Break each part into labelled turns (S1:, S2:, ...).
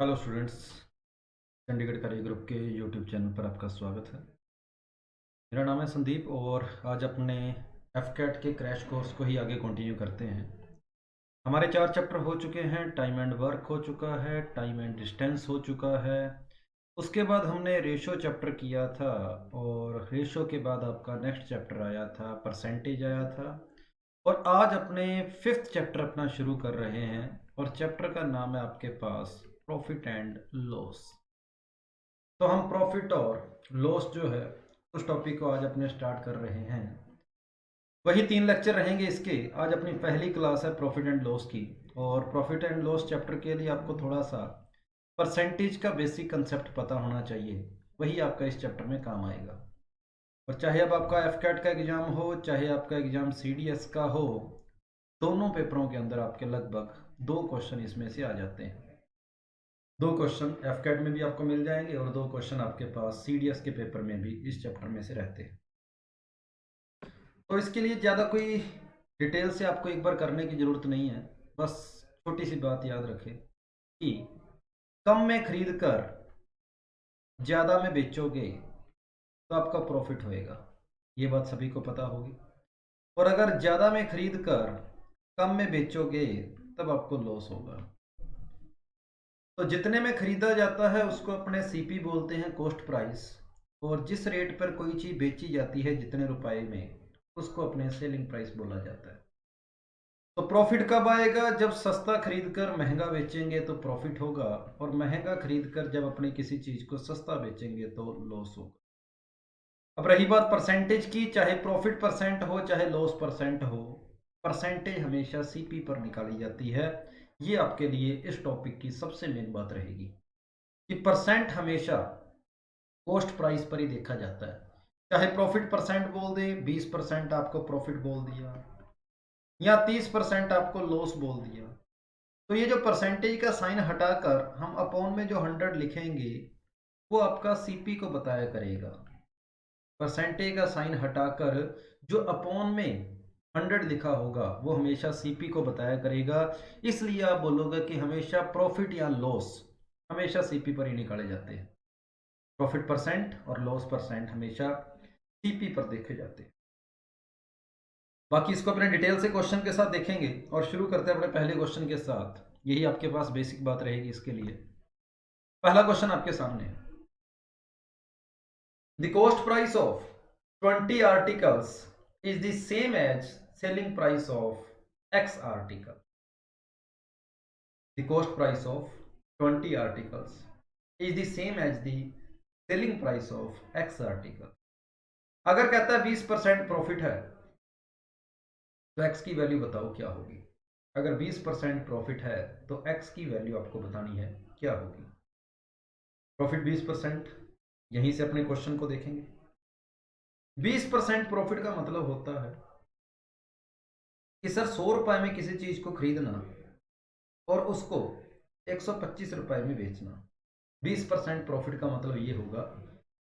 S1: Hello students. Chandigarh career group के YouTube channel पर आपका स्वागत है। मेरा नाम है संदीप और आज अपने एफ कैट के क्रैश कोर्स को ही आगे कंटिन्यू करते हैं। हमारे 4 चैप्टर हो चुके हैं। टाइम एंड वर्क हो चुका है, टाइम एंड डिस्टेंस हो चुका है। उसके बाद हमने रेशो चैप्टर किया था और रेशो के बाद आपका नेक्स्ट चैप्टर आया था, परसेंटेज आया था। और आज अपने 5th चैप्टर अपना शुरू कर रहे हैं और चैप्टर का नाम है आपके पास प्रॉफिट एंड लॉस। तो हम प्रॉफिट और लॉस जो है उस टॉपिक को आज अपने स्टार्ट कर रहे हैं। वही 3 लेक्चर रहेंगे इसके। आज अपनी पहली क्लास है प्रॉफिट एंड लॉस की। और प्रॉफिट एंड लॉस चैप्टर के लिए आपको थोड़ा सा परसेंटेज का बेसिक कंसेप्ट पता होना चाहिए। वही आपका इस चैप्टर में काम आएगा। और चाहे अब आपका एफ कैट का एग्ज़ाम हो, चाहे आपका एग्ज़ाम सी डी एस का हो, दोनों पेपरों के अंदर आपके लगभग 2 क्वेश्चन इसमें से आ जाते हैं। 2 क्वेश्चन एफ कैट में भी आपको मिल जाएंगे और 2 क्वेश्चन आपके पास सी डी एस के पेपर में भी इस चैप्टर में से रहते हैं। तो इसके लिए ज़्यादा कोई डिटेल से आपको एक बार करने की ज़रूरत नहीं है। बस छोटी सी बात याद रखें कि कम में खरीद कर ज़्यादा में बेचोगे तो आपका प्रॉफिट होएगा। ये बात सभी को पता होगी। और अगर ज़्यादा में खरीद कर कम में बेचोगे तब आपको लॉस होगा। तो जितने में खरीदा जाता है उसको अपने सीपी बोलते हैं, कॉस्ट प्राइस। और जिस रेट पर कोई चीज़ बेची जाती है जितने रुपए में, उसको अपने सेलिंग प्राइस बोला जाता है। तो प्रॉफिट कब आएगा? जब सस्ता खरीद कर महंगा बेचेंगे तो प्रॉफिट होगा, और महंगा खरीद कर जब अपनी किसी चीज़ को सस्ता बेचेंगे तो लॉस होगा। अब रही बात परसेंटेज की, चाहे प्रॉफिट परसेंट हो चाहे लॉस परसेंट हो, परसेंटेज हमेशा सीपी पर निकाली जाती है। ये आपके लिए इस टॉपिक की सबसे मेन बात रहेगी कि परसेंट हमेशा कॉस्ट प्राइस पर ही देखा जाता है। चाहे प्रॉफिट परसेंट बोल दे, 20% आपको प्रॉफिट बोल दिया या 30% आपको लॉस बोल दिया, तो ये जो परसेंटेज का साइन हटाकर हम अपॉन में जो 100 लिखेंगे वो आपका सीपी को बताया करेगा। परसेंटेज का साइन हटाकर जो अपॉन में 100 लिखा होगा वो हमेशा सीपी को बताया करेगा। इसलिए आप बोलोगे कि हमेशा प्रॉफिट या लॉस हमेशा सीपी पर ही निकाले जाते हैं। प्रॉफिट परसेंट और लॉस परसेंट हमेशा सीपी पर देखे जाते हैं। बाकी इसको अपने डिटेल से क्वेश्चन के साथ देखेंगे और शुरू करते हैं अपने पहले क्वेश्चन के साथ। यही आपके पास बेसिक बात रहेगी इसके लिए। पहला क्वेश्चन आपके सामने है। The cost price of 20 articles is the same as selling price of x article. The cost price of 20 articles is the same as the selling price of x article. अगर कहता है 20% प्रॉफिट है तो x की value बताओ क्या होगी। अगर 20% प्रॉफिट है तो एक्स की वैल्यू आपको बतानी है क्या होगी। प्रॉफिट 20%, यहीं से अपने क्वेश्चन को देखेंगे। 20% प्रॉफिट का मतलब होता है कि सर 100 रुपए में किसी चीज को खरीदना और उसको 125 रुपए में बेचना। 20% प्रॉफिट का मतलब ये होगा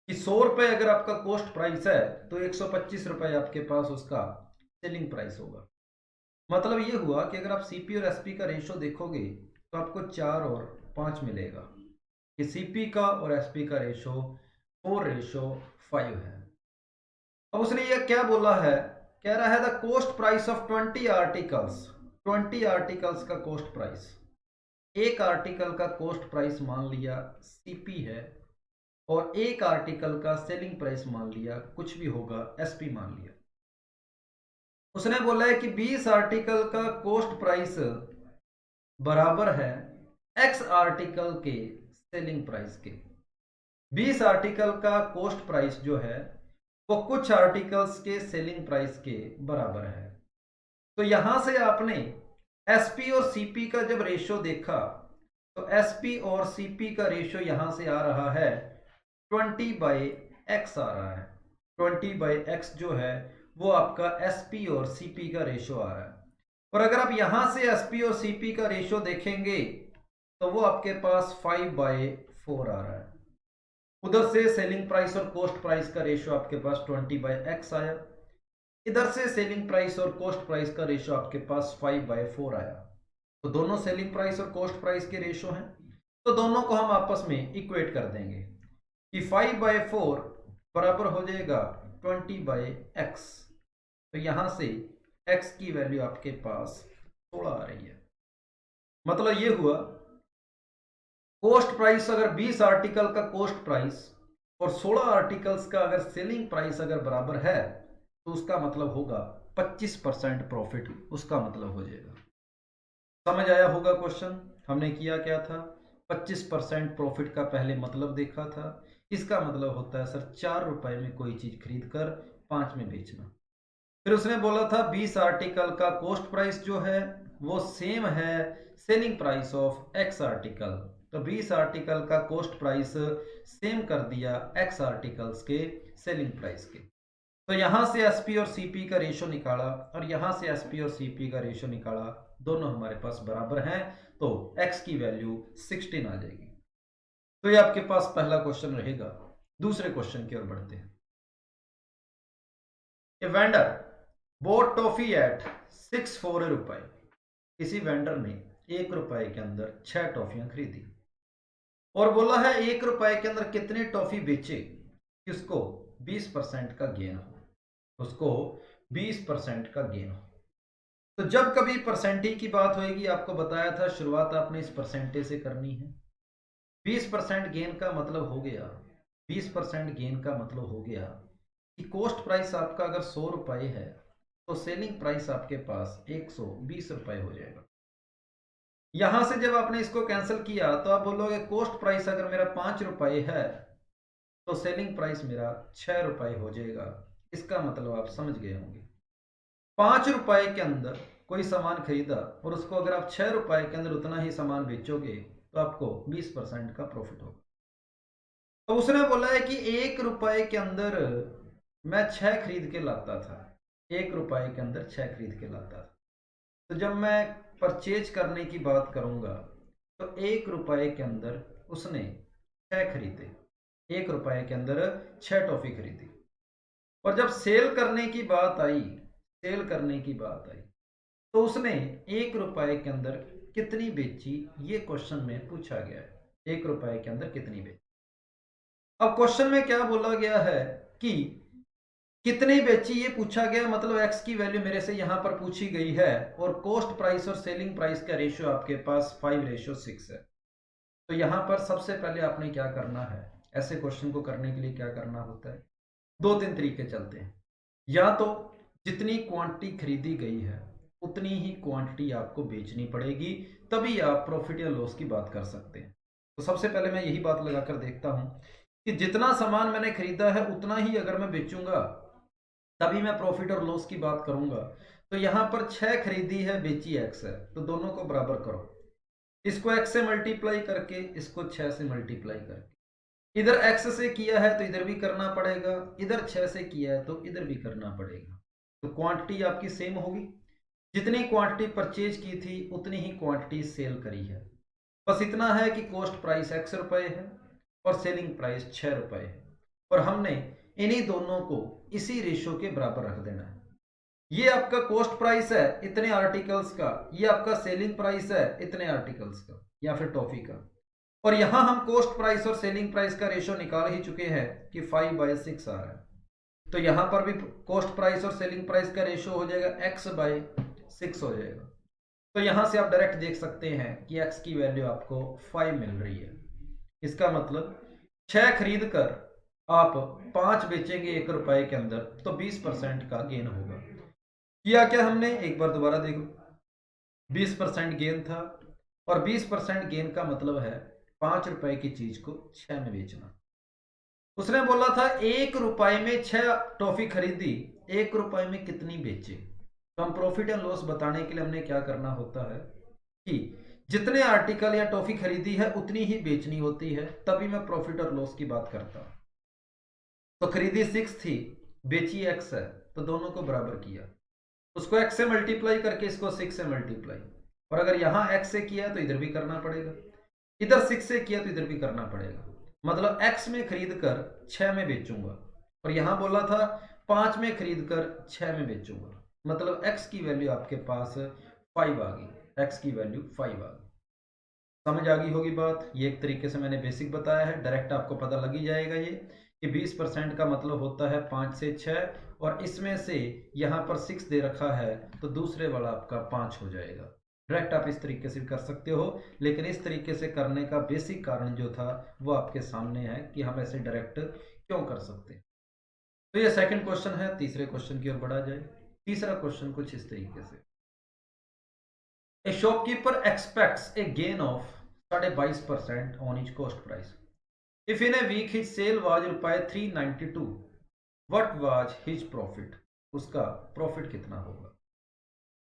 S1: कि 100 रुपए अगर आपका कॉस्ट प्राइस है तो 125 रुपए आपके पास उसका सेलिंग प्राइस होगा। मतलब ये हुआ कि अगर आप सीपी और एसपी का रेशो देखोगे तो आपको 4 और 5 मिलेगा कि सीपी का और एसपी का रेशो 4:5 है। अब उसने ये क्या बोला है? कह रहा है the cost price of 20 articles. 20 articles का कॉस्ट प्राइस, एक आर्टिकल का कॉस्ट प्राइस मान लिया सीपी है और एक आर्टिकल का सेलिंग प्राइस मान लिया, कुछ भी होगा एसपी मान लिया। उसने बोला है कि 20 आर्टिकल का कॉस्ट प्राइस बराबर है एक्स आर्टिकल के सेलिंग प्राइस के। 20 आर्टिकल का कॉस्ट प्राइस जो है वो कुछ आर्टिकल्स के सेलिंग प्राइस के बराबर है। तो यहां से आपने एसपी और सीपी का जब रेशो देखा तो एसपी और सीपी का रेशो यहां से आ रहा है 20/x आ रहा है। 20/x जो है वो आपका एसपी और सीपी का रेशो आ रहा है। और अगर आप यहां से एसपी और सीपी का रेशो देखेंगे तो वो आपके पास 5/4 आ रहा है। उधर से सेलिंग प्राइस और कॉस्ट प्राइस का रेशो आपके पास 20/x आया, इधर से सेलिंग प्राइस और कॉस्ट प्राइस का रेशो आपके पास 5/4 आया। तो दोनों सेलिंग प्राइस और कॉस्ट प्राइस के रेशो हैं। तो दोनों को हम आपस में इक्वेट कर देंगे कि 5/4 बराबर हो जाएगा 20/x। तो यहां से x की वैल्यू आपके पास 16 आ रही है। मतलब ये हुआ कॉस्ट प्राइस अगर 20 आर्टिकल का कॉस्ट प्राइस और 16 आर्टिकल्स का अगर सेलिंग प्राइस अगर बराबर है तो उसका मतलब होगा 25% प्रॉफिट, उसका मतलब हो जाएगा। समझ आया होगा क्वेश्चन हमने किया क्या था। 25% प्रॉफिट का पहले मतलब देखा था। इसका मतलब होता है सर 4 रुपए में कोई चीज खरीद कर 5 में बेचना। फिर उसने बोला था 20 आर्टिकल का कॉस्ट प्राइस जो है वो सेम है selling price of x article. तो 20 आर्टिकल का कॉस्ट प्राइस सेम कर दिया एक्स आर्टिकल्स के सेलिंग प्राइस के। तो यहां से एसपी और सीपी का रेशो निकाला और यहां से एसपी और सीपी का रेशो निकाला, दोनों हमारे पास बराबर हैं, तो एक्स की वैल्यू 16 आ जाएगी। तो ये आपके पास पहला क्वेश्चन रहेगा। दूसरे क्वेश्चन की ओर बढ़ते हैं। A vendor bought toffee at 6 रुपए। किसी वेंडर ने 1 रुपए के अंदर 6 टॉफियां खरीदी और बोला है 1 रुपए के अंदर कितने टॉफी बेचे कि उसको 20% का गेन हो, उसको 20% का गेन हो। तो जब कभी परसेंटेज की बात होगी, आपको बताया था शुरुआत आपने इस परसेंटेज से करनी है। 20% गेन का मतलब हो गया, 20% गेन का मतलब हो गया कि कॉस्ट प्राइस आपका अगर 100 रुपए है तो सेलिंग प्राइस आपके पास 120 रुपए हो जाएगा। यहां से जब आपने इसको कैंसिल किया तो आप बोलोगे कॉस्ट प्राइस अगर मेरा 5 रुपए है तो सेलिंग प्राइस मेरा 6 रुपए हो जाएगा। इसका मतलब आप समझ गए होंगे। 5 रुपए के अंदर कोई सामान खरीदा और उसको अगर आप 6 रुपए के अंदर उतना ही सामान बेचोगे तो आपको 20% का प्रॉफिट होगा। तो उसने बोला है कि 1 रुपए के अंदर मैं 6 खरीद के लाता था, 1 रुपए के अंदर 6 खरीद के लाता था। तो जब मैं परचेज करने की बात करूंगा तो 1 रुपए के अंदर उसने 6 खरीदे, 1 रुपए के अंदर 6 टॉफी खरीदी। और जब सेल करने की बात आई, सेल करने की बात आई तो उसने 1 रुपए के अंदर कितनी बेची, ये क्वेश्चन में पूछा गया है। 1 रुपए के अंदर कितनी बेची। अब क्वेश्चन में क्या बोला गया है कि कितनी बेची ये पूछा गया, मतलब एक्स की वैल्यू मेरे से यहां पर पूछी गई है और कॉस्ट प्राइस और सेलिंग प्राइस का रेशियो आपके पास 5:6 है। तो यहां पर सबसे पहले आपने क्या करना है, ऐसे क्वेश्चन को करने के लिए क्या करना होता है, 2-3 तरीके चलते हैं। या तो जितनी क्वांटिटी खरीदी गई है उतनी ही क्वांटिटी आपको बेचनी पड़ेगी, तभी आप प्रॉफिट या लॉस की बात कर सकते हैं। तो सबसे पहले मैं यही बात लगाकर देखता हूं कि जितना सामान मैंने खरीदा है उतना ही अगर मैं बेचूंगा तभी मैं प्रॉफिट और लॉस की बात करूंगा। तो यहां पर 6 खरीदी है, बेची एक्स है, तो दोनों को बराबर करो। इसको एक्स से मल्टीप्लाई करके, इसको 6 से मल्टीप्लाई करके, इधर एक्स से किया है तो इधर भी करना पड़ेगा, इधर 6 से किया है तो इधर भी करना पड़ेगा। तो क्वांटिटी आपकी सेम होगी। जितनी क्वांटिटी परचेज की थी उतनी ही क्वांटिटी सेल करी है। बस इतना है कि कॉस्ट प्राइस x रुपए है और सेलिंग प्राइस 6 रुपए है, और हमने इन्हीं दोनों को इसी रेशियो के बराबर रख देना है। ये आपका कॉस्ट प्राइस है इतने आर्टिकल्स का, ये आपका सेलिंग प्राइस है इतने आर्टिकल्स का या फिर टॉफी का। और यहां हम कॉस्ट प्राइस और सेलिंग प्राइस का रेशियो निकाल ही चुके हैं कि 5/6 आ रहा है। तो यहां पर भी कॉस्ट प्राइस और सेलिंग प्राइस का रेशियो हो जाएगा x/6 हो जाएगा। तो यहां से आप डायरेक्ट देख सकते हैं कि x की वैल्यू आपको 5 मिल रही है। इसका मतलब 6 खरीद कर आप 5 बेचेंगे 1 रुपए के अंदर तो 20% का गेन होगा। किया क्या हमने, एक बार दोबारा देखो, 20% गेन था और 20% गेन का मतलब है 5 रुपए की चीज को 6 में बेचना। उसने बोला था 1 रुपए में 6 टॉफी खरीदी, 1 रुपए में कितनी बेचे। तो हम प्रॉफिट एंड लॉस बताने के लिए हमने क्या करना होता है कि जितने आर्टिकल या टॉफी खरीदी है उतनी ही बेचनी होती है, तभी मैं प्रॉफिट और लॉस की बात करता हूं। तो खरीदी 6 थी, बेची x है, तो दोनों को बराबर किया, उसको x से मल्टीप्लाई करके इसको 6 से मल्टीप्लाई, और अगर यहां x से किया है तो इधर भी करना पड़ेगा, इधर 6 से किया तो इधर भी करना पड़ेगा। मतलब x में खरीद कर 6 में बेचूंगा, और यहां बोला था 5 में खरीद कर 6 में बेचूंगा, मतलब x की वैल्यू आपके पास 5 आ गई, x की वैल्यू 5 आ गई। समझ आ गई होगी बात। ये एक तरीके से मैंने बेसिक बताया है, डायरेक्ट आपको पता लग ही जाएगा ये कि 20% का मतलब होता है 5 से 6, और इसमें से यहाँ पर 6 दे रखा है तो दूसरे वाला आपका 5 हो जाएगा। डायरेक्ट आप इस तरीके से भी कर सकते हो, लेकिन इस तरीके से करने का बेसिक कारण जो था वो आपके सामने है कि हम ऐसे डायरेक्ट क्यों कर सकते हैं। तो ये सेकंड क्वेश्चन है। तीसरे क्वेश्चन की ओर बढ़ा जाए। तीसरा क्वेश्चन कुछ इस तरीके से, A shopkeeper expects a gain of 22% on each cost price. If in a week his sale was रुपये 392, what was his profit? उसका प्रॉफिट कितना होगा?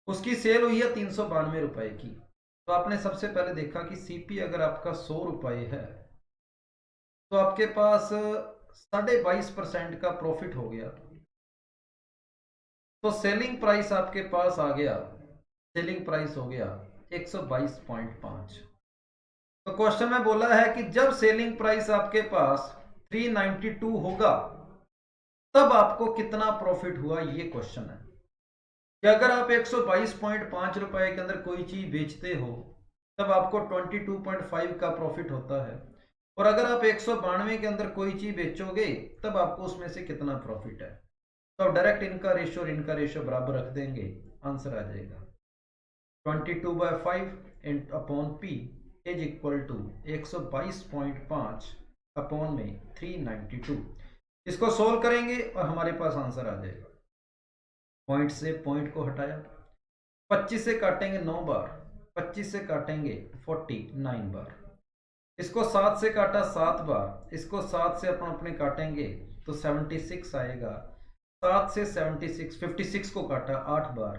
S1: उसकी सेल हुई है 392 रुपए की। तो आपने सबसे पहले देखा कि सीपी अगर आपका 100 रुपए है तो आपके पास 22.5% का प्रॉफिट हो गया। तो सेलिंग प्राइस आपके पास आ गया, सेलिंग प्राइस हो गया 122.5। तो क्वेश्चन में बोला है कि जब सेलिंग प्राइस आपके पास 392 होगा तब आपको कितना प्रॉफिट हुआ, ये क्वेश्चन है। कि अगर आप 122.5 रुपए के अंदर कोई चीज बेचते हो तब आपको 22.5 का प्रॉफिट होता है, और अगर आप 192 के अंदर कोई चीज बेचोगे तब आपको उसमें से कितना प्रॉफिट है। तो आप डायरेक्ट इनका रेशियो और इनका रेशियो बराबर रख देंगे, आंसर आ जाएगा 22/5 upon P is equal to 122.5 upon में 392। इसको सोल्व करेंगे और हमारे पास आंसर आ जाएगा। पॉइंट से पॉइंट को हटाया, 25 से काटेंगे 9 बार, 25 से काटेंगे 49 बार, इसको 7 से काटा 7 बार, इसको 7 से अपन अपने काटेंगे तो 76 आएगा। 7 से 76, 56 को काटा 8 बार,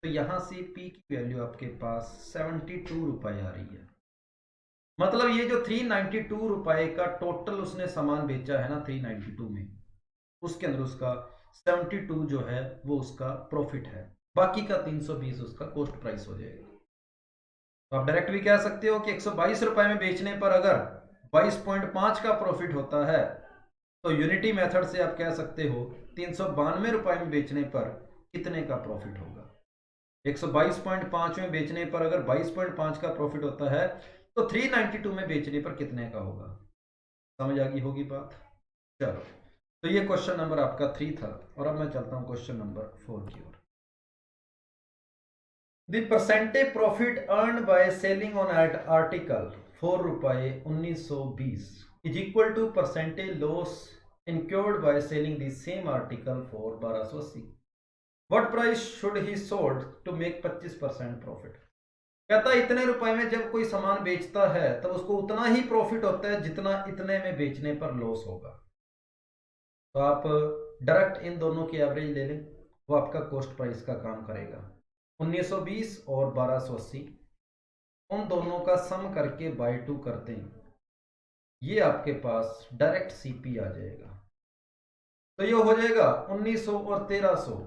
S1: तो यहां से पी की वैल्यू आपके पास 72 रुपए आ रही है। मतलब ये जो 392 रुपए का टोटल उसने सामान बेचा है ना 392 में, उसके अंदर उसका 72 जो है वो उसका प्रॉफिट है, बाकी का 320 उसका कॉस्ट प्राइस हो जाएगा। तो आप डायरेक्ट भी कह सकते हो कि 122 रुपए में बेचने पर अगर 22.5 का प्रॉफिट होता है तो यूनिटी मेथड से आप कह सकते हो 392 रुपए में बेचने पर कितने का प्रॉफिट होगा। 122.5 में बेचने पर अगर 22.5 का प्रॉफिट होता है तो 392 में बेचने पर कितने का होगा। समझ आ गई होगी बात। चलो, तो ये क्वेश्चन नंबर आपका 3 था, और अब मैं चलता हूं क्वेश्चन नंबर 4 की ओर। The percentage profit earned by selling on article 4 रुपए 1920 is equal to percentage loss incurred by selling the same article for 1280. What price should he sold to make 25% profit? कहता है इतने रुपए में जब कोई सामान बेचता है तब उसको उतना ही प्रॉफिट होता है जितना इतने में बेचने पर लॉस होगा। तो आप डायरेक्ट इन दोनों की एवरेज ले लें, वो आपका कॉस्ट प्राइस का काम करेगा। 1920 और 1280, उन दोनों का सम करके बाय 2 कर दें, ये आपके पास डायरेक्ट सीपी आ जाएगा। तो ये हो जाएगा 1900 और 1300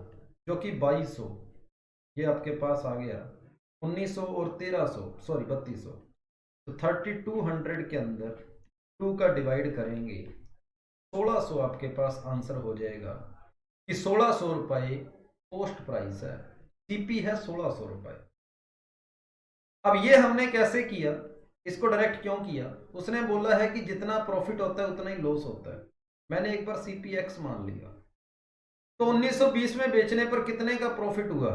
S1: जो कि 2200, ये आपके पास आ गया 1900 और 1300, सॉरी 3200। तो 3200 के अंदर 2 का डिवाइड करेंगे, 1600 आपके पास आंसर हो जाएगा कि 1600 रुपए कॉस्ट प्राइस है, सीपी है 1600 रुपए। अब ये हमने कैसे किया, इसको डायरेक्ट क्यों किया, उसने बोला है कि जितना प्रॉफिट होता है उतना ही लॉस होता है। मैंने एक बार सीपी एक्स मान लिया, तो 1920 में बेचने पर कितने का प्रॉफिट हुआ,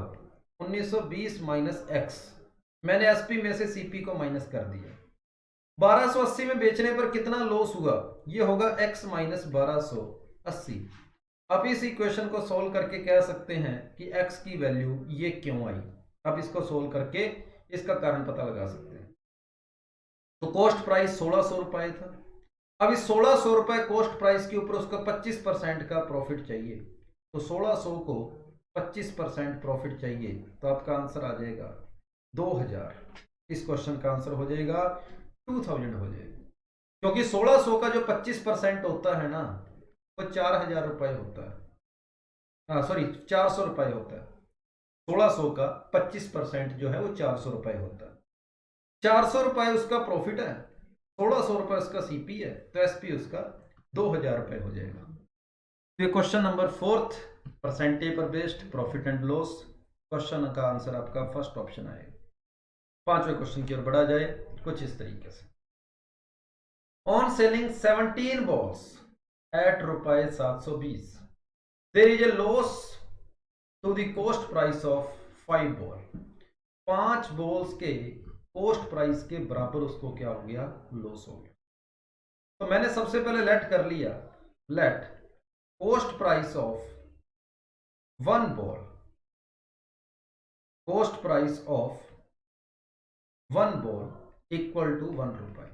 S1: 1920 माइनस एक्स, मैंने एसपी में से सीपी को माइनस कर दिया। 1280 में बेचने पर कितना लॉस हुआ, ये होगा x माइनस 1280। आप इस इक्वेशन को सोल्व करके कह सकते हैं कि x की वैल्यू ये क्यों आई। आप इसको सोल्व करके इसका कारण पता लगा सकते हैं। तो कॉस्ट प्राइस 1600 रुपए था। अब इस 1600 रुपए कॉस्ट प्राइस के ऊपर उसको 25% का प्रॉफिट चाहिए, तो 1600 को 25% प्रॉफिट चाहिए, तो आपका आंसर आ जाएगा 2000। इस क्वेश्चन का आंसर हो जाएगा 2000 हो जाएगा, क्योंकि 1600 का जो 25% होता है ना वो 4000 रुपए होता है, हाँ सॉरी 400 रुपए होता है। 1600 का 25% जो है वो 400 रुपए होता है। 400 रुपए उसका प्रॉफिट है, 1600 रुपए उसका सीपी है, तो एसपी उसका 2000 रुपए हो जाएगा। तो ये क्वेश्चन नंबर 4th, परसेंटेज पर based profit and loss, question का आंसर आपका फर्स्ट ऑप्शन आएगा। 5वें क्वेश्चन की ओर बढ़ा जाए। कुछ इस तरीके से। ऑन सेलिंग 17 balls at रुपए 720 there is a loss to the cost price of 5 ball। 5 balls के कॉस्ट प्राइस के बराबर उसको क्या हो गया, लॉस हो गया। तो मैंने सबसे पहले लेट कर लिया, let cost price of 1 ball, cost price of 1 ball equal to 1 रुपए।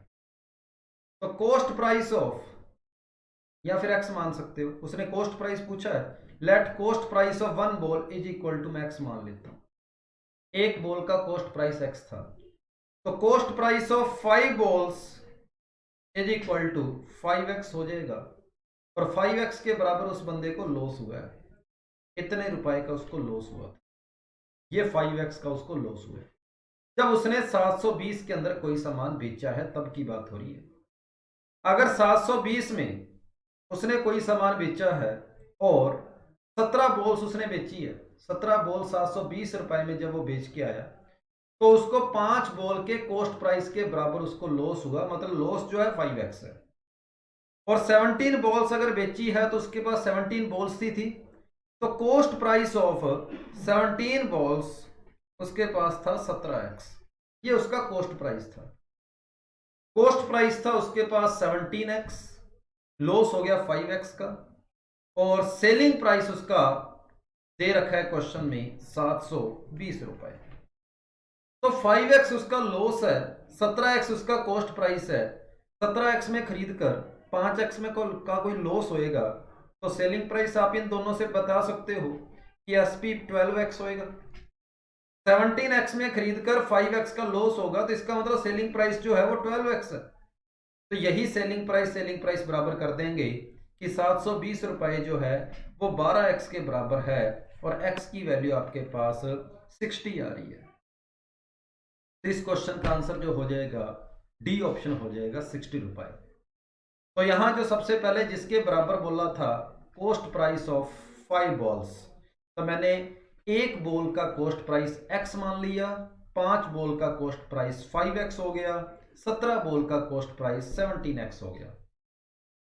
S1: तो कॉस्ट प्राइस ऑफ, या फिर एक्स मान सकते हो, उसने कॉस्ट प्राइस पूछा है, let cost price of 1 ball is equal to, मैं एक्स मान लेता हूं, एक बॉल का कॉस्ट प्राइस एक्स था, तो cost price of 5 balls is equal to 5x हो जाएगा, और 5x के बराबर उस बंदे को लॉस हुआ है, इतने रुपए का उसको लॉस हुआ था, ये 5x का उसको लॉस हुआ है। जब उसने 720 के अंदर कोई सामान बेचा है तब की बात हो रही है। अगर 720 में उसने कोई सामान बेचा है और 17 बॉल्स उसने बेची है, 17 बॉल 720 रुपए में जब वो बेच के आया, तो उसको 5 बॉल के कॉस्ट प्राइस के बराबर उसको लॉस हुआ, मतलब लॉस जो है 5x है। और 17 बॉल्स अगर बेची है तो उसके पास 17 बॉल्स थी, तो कॉस्ट प्राइस ऑफ 17 बॉल्स उसके पास था 17x, ये उसका कॉस्ट प्राइस था। कॉस्ट प्राइस था उसके पास 17x, लॉस हो गया 5x का, और सेलिंग प्राइस उसका दे रखा है क्वेश्चन में 720 रुपए। तो 5x उसका लॉस है, 17x उसका कॉस्ट प्राइस है, 17x में खरीद कर 5x में का कोई लॉस होएगा, तो सेलिंग प्राइस आप इन दोनों से बता सकते हो कि SP 12x होएगा। 17x में खरीद कर 5x का लॉस होगा, तो इसका मतलब सेलिंग प्राइस जो है वो 12x है। तो यही सेलिंग प्राइस बराबर कर देंगे कि 720 रुपए जो है वो 12x के बराबर है, और x की वैल्यू आपके पास 60 आ रही है। तो इस क्वेश्चन का आंसर जो हो जाएगा डी ऑप्शन हो जाएगा, 60 रुपए। तो यहां जो सबसे पहले जिसके बराबर बोला था कॉस्ट प्राइस ऑफ 5 balls, तो मैंने एक बॉल का कॉस्ट प्राइस x मान लिया, 5 बॉल का कॉस्ट प्राइस 5x हो गया, 17 बॉल का कॉस्ट प्राइस 17x हो गया।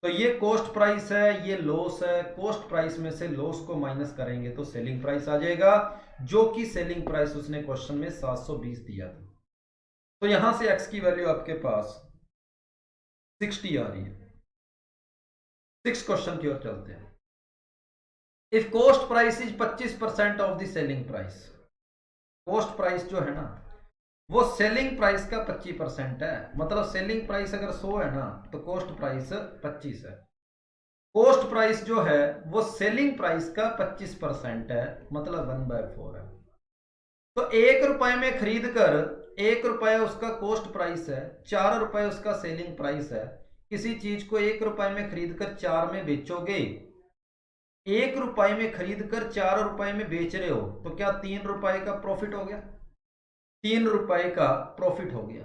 S1: तो ये कॉस्ट प्राइस है, ये लॉस है, कॉस्ट प्राइस में से लॉस को माइनस करेंगे तो सेलिंग प्राइस आ जाएगा, जो कि सेलिंग प्राइस उसने क्वेश्चन में 720 दिया था। तो यहां से x की वैल्यू आपके पास 60 आ रही है। 6 क्वेश्चन की ओर चलते हैं। If cost price is 25% of the selling price, cost price जो है ना वो सेलिंग प्राइस का 25% है, मतलब सेलिंग प्राइस अगर 100 है ना तो कॉस्ट प्राइस 25 है। कॉस्ट प्राइस जो है वो सेलिंग प्राइस का 25% है, मतलब 1/4 है। तो 1 रुपए में खरीद कर 1 रुपए उसका कॉस्ट प्राइस है, 4 रुपए उसका सेलिंग प्राइस है। किसी चीज को 1 रुपए में खरीद कर 4 में बेचोगे, 1 रुपए में खरीद कर 4 रुपए में बेच रहे हो, तो क्या 3 रुपए का प्रॉफिट हो गया? 3 रुपए का प्रॉफिट हो गया।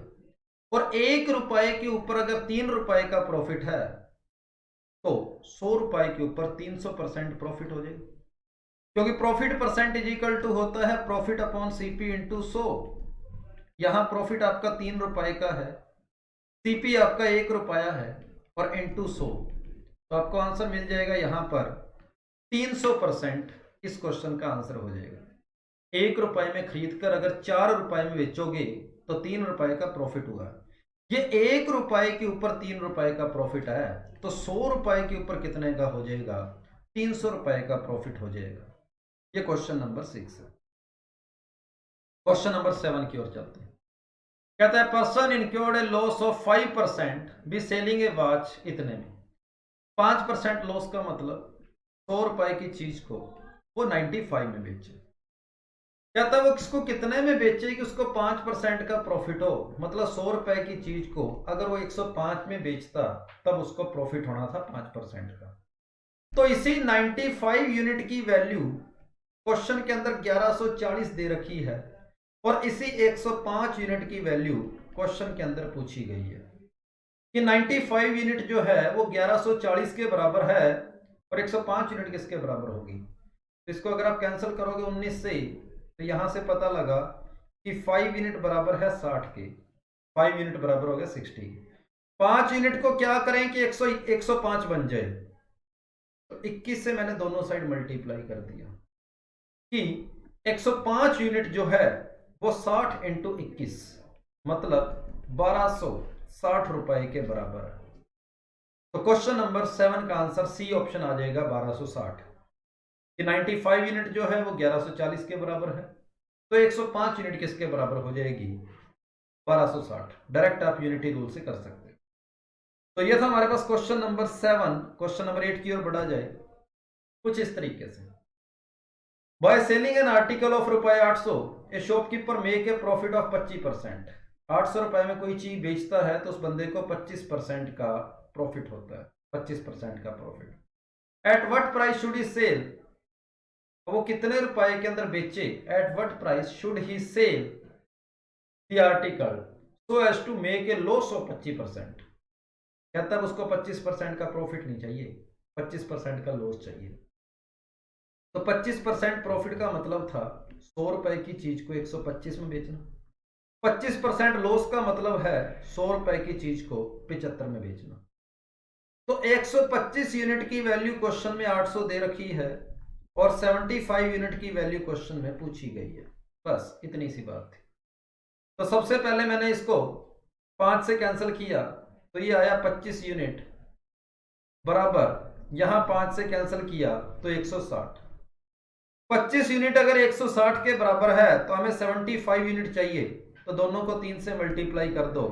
S1: और 1 रुपए के ऊपर अगर 3 रुपए का प्रॉफिट है तो 100 रुपए के ऊपर 300% प्रॉफिट हो जाएगा, क्योंकि profit percent is equal to होता है प्रॉफिट अपॉन सीपी इंटू 100। यहां प्रॉफिट आपका 3 रुपए का है, सीपी आपका 1 रुपया है, और इंटू 100, तो आपको आंसर मिल जाएगा यहां पर 300%। इस क्वेश्चन का आंसर हो जाएगा। 1 रुपए में खरीद कर अगर 4 रुपए में बेचोगे तो 3 रुपए का प्रॉफिट हुआ। ये 1 रुपए के ऊपर 3 रुपए का प्रॉफिट है, तो 100 रुपए के ऊपर कितने का हो जाएगा? 300 रुपए का प्रॉफिट हो जाएगा। ये क्वेश्चन नंबर 6 है। क्वेश्चन नंबर 7 की ओर चलते हैं। कहता है person incurred a loss of 5% by selling a watch इतने में। 5% लॉस का मतलब 100 रुपए की चीज को वो 95 में बेचे। कहता है वो किसको कितने में बेचे कि उसको 5% का प्रॉफिट हो, मतलब 100 रुपए की चीज को अगर वो 105 में बेचता तब उसको प्रॉफिट होना था 5% का। तो इसी 95 यूनिट की वैल्यू क्वेश्चन के अंदर 1140 दे रखी है, और इसी 105 यूनिट की वैल्यू क्वेश्चन के अंदर पूछी गई है कि 95 यूनिट जो है वो 1140 के बराबर है, और 105 यूनिट किसके बराबर होगी? तो इसको अगर आप कैंसिल करोगे 19 से, तो यहां से पता लगा कि 5 यूनिट बराबर है 60 के, 5 यूनिट बराबर हो गया 60। 5 यूनिट को क्या करें कि 105 बन जाए, तो 21 से मैंने दोनों साइड मल्टीप्लाई कर दिया कि 105 यूनिट जो है वो 60 इंटू 21 मतलब 1260 रुपए के बराबर है। तो क्वेश्चन नंबर 7 का आंसर सी ऑप्शन आ जाएगा 1260 कि 95 यूनिट जो है वो 1140 के बराबर है, तो 105 यूनिट किसके बराबर हो जाएगी 1260। डायरेक्ट आप यूनिटी रूल से कर सकते हैं। तो ये था हमारे पास क्वेश्चन नंबर 7। क्वेश्चन नंबर 8 की ओर बढ़ा जाए कुछ इस तरीके से। By selling an article of रुपए 800 ए shopkeeper make a profit of 25%। 800 रुपए में कोई चीज बेचता है तो उस बंदे को 25% का प्रॉफिट होता है, 25% का profit. At what price should he sell, वो कितने रुपए के अंदर बेचे, at what price should he sell the article so as to make a loss of 25%। कहता है उसको 25% का प्रॉफिट नहीं चाहिए, 25% का लॉस चाहिए। तो 25% प्रॉफिट का मतलब था 100 रुपए की चीज को 125 में बेचना। 25% लॉस का मतलब है 100 रुपए की चीज को 75 में बेचना। तो 125 यूनिट की वैल्यू क्वेश्चन में 800 दे रखी है और 75 यूनिट की वैल्यू क्वेश्चन में पूछी गई है। बस इतनी सी बात थी। तो सबसे पहले मैंने इसको 5 से कैंसिल किया तो ये आया 25 यूनिट बराबर, यहां 5 से कैंसिल किया तो 160। 25 यूनिट अगर 160 के बराबर है तो हमें 75 यूनिट चाहिए, तो दोनों को 3 से मल्टीप्लाई कर दो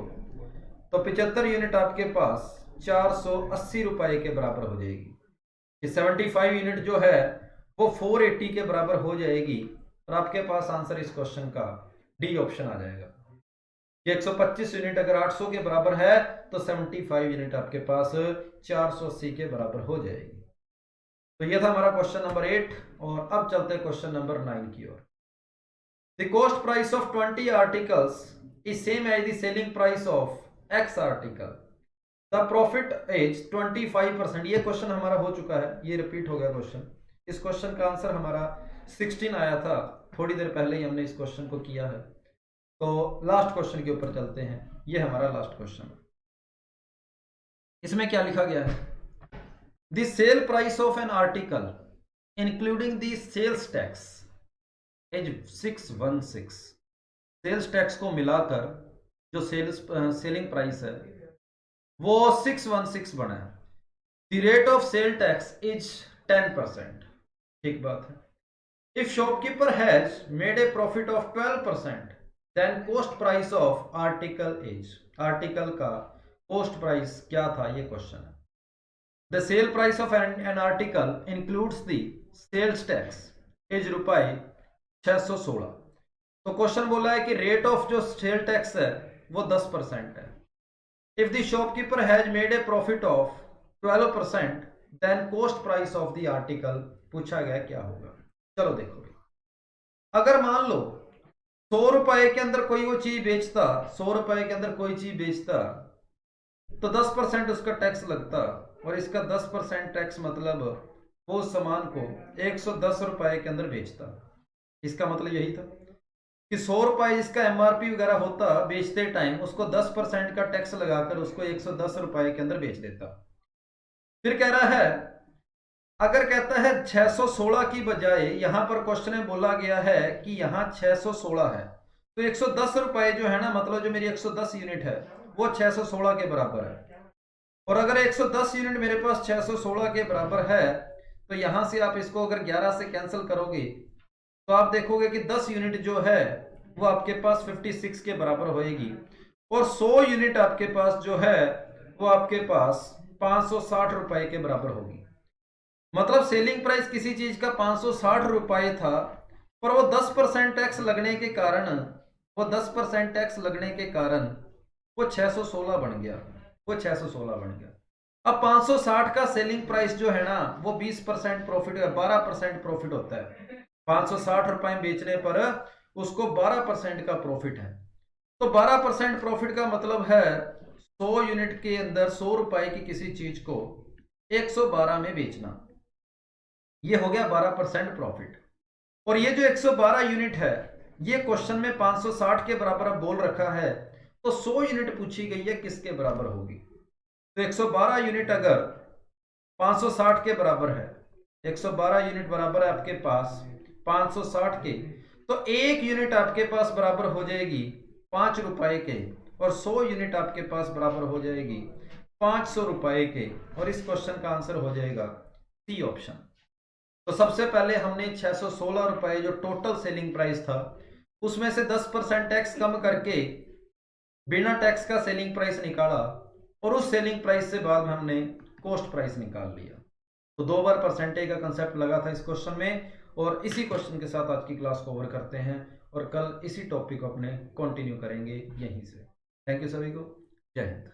S1: तो 75 यूनिट आपके पास 480 रुपए के बराबर हो जाएगी। कि 75 यूनिट जो है वो 480 के बराबर हो जाएगी और आपके पास आंसर इस क्वेश्चन का डी ऑप्शन आ जाएगा। ये 125 यूनिट अगर 800 के बराबर है तो 75 यूनिट आपके पास 480 के बराबर हो जाएगी। तो ये था हमारा क्वेश्चन नंबर 8 और अब चलते हैं क्वेश्चन नंबर 9 की ओर। The cost price of 20 articles is same as the selling price of x article, the profit is 25%। ये क्वेश्चन हमारा हो चुका है, ये रिपीट हो गया क्वेश्चन। इस क्वेश्चन का आंसर हमारा 16 आया था, थोड़ी देर पहले ही हमने इस क्वेश्चन को किया है। तो लास्ट क्वेश्चन के ऊपर चलते हैं, ये हमारा लास्ट क्वेश्चन है। इसमें क्या लिखा गया है, the sale price of an article including the sales tax is 616। Sales tax को मिलाकर जो सेलिंग प्राइस है वो 616 बना है। The rate of sale tax is 10%। ठीक बात है। If shopkeeper has made a profit of 12% then cost price of article is, article का कॉस्ट प्राइस क्या था ये क्वेश्चन है। The sale price of an article includes the sales tax is रुपए 616। तो क्वेश्चन बोला है कि रेट ऑफ जो सेल टैक्स है वो 10% है। If the shopkeeper has made a profit of 12% then cost price of the article पूछा गया क्या होगा। चलो देखो, अगर मान लो 100 रुपए के अंदर कोई वो चीज बेचता, 100 रुपए के अंदर कोई चीज बेचता तो 10% उसका टैक्स लगता और इसका 10% टैक्स मतलब वो सामान को 110 रुपए के अंदर बेचता। इसका मतलब यही था कि 100 रुपए इसका एमआरपी वगैरह होता बेचते टाइम, उसको 10% का टैक्स लगाकर उसको 110 रुपए के अंदर बेच देता। फिर कह रहा है, अगर कहता है 616 की बजाय यहां पर क्वेश्चन में बोला गया है कि यहां 616 है, तो 110 रुपए जो है ना, मतलब जो मेरी 110 यूनिट है वो 616 के बराबर है। और अगर 110 यूनिट मेरे पास 616 के बराबर है तो यहां से आप इसको अगर 11 से कैंसिल करोगे तो आप देखोगे कि 10 यूनिट जो है वो आपके पास 56 के बराबर होएगी और 100 यूनिट आपके पास जो है वो आपके पास 560 रुपए के बराबर होगी। मतलब सेलिंग प्राइस किसी चीज का 560 रुपए था पर वो 10% टैक्स लगने के कारण, वो 10% टैक्स लगने के कारण वो 616 बन गया, वो 616 बन गया। अब 560 का सेलिंग प्राइस जो है ना वो 20% प्रॉफिट, 12% प्रॉफिट होता है। 560 रुपए बेचने पर उसको 12% का प्रॉफिट है। तो 12% प्रॉफिट का मतलब है 100 यूनिट के अंदर 100 रुपए की किसी चीज को 112 में बेचना, ये हो गया 12% प्रॉफिट। और ये जो 112 यूनिट है ये क्वेश्चन में 560 के बराबर अब बोल रखा है तो 100 यूनिट पूछी गई है किसके बराबर होगी। तो 112 यूनिट अगर 560 के बराबर है, 112 यूनिट बराबर है आपके पास 560 के, तो एक यूनिट आपके पास बराबर हो जाएगी 5 रुपए के, और 100 यूनिट आपके पास बराबर हो जाएगी 500 रुपए के। और इस क्वेश्चन का आंसर हो जाएगा सी ऑप्शन। तो सबसे पहले हमने 616 रुपए जो टोटल सेलिंग प्राइस था उसमें से 10% टैक्स कम करके बिना टैक्स का सेलिंग प्राइस निकाला, और उस सेलिंग प्राइस से बाद में हमने कॉस्ट प्राइस निकाल लिया। तो 2 बार परसेंटेज का कंसेप्ट लगा था इस क्वेश्चन में, और इसी क्वेश्चन के साथ आज की क्लास को ओवर करते हैं और कल इसी टॉपिक को अपने कंटिन्यू करेंगे यहीं से। थैंक यू सभी को, जय हिंद।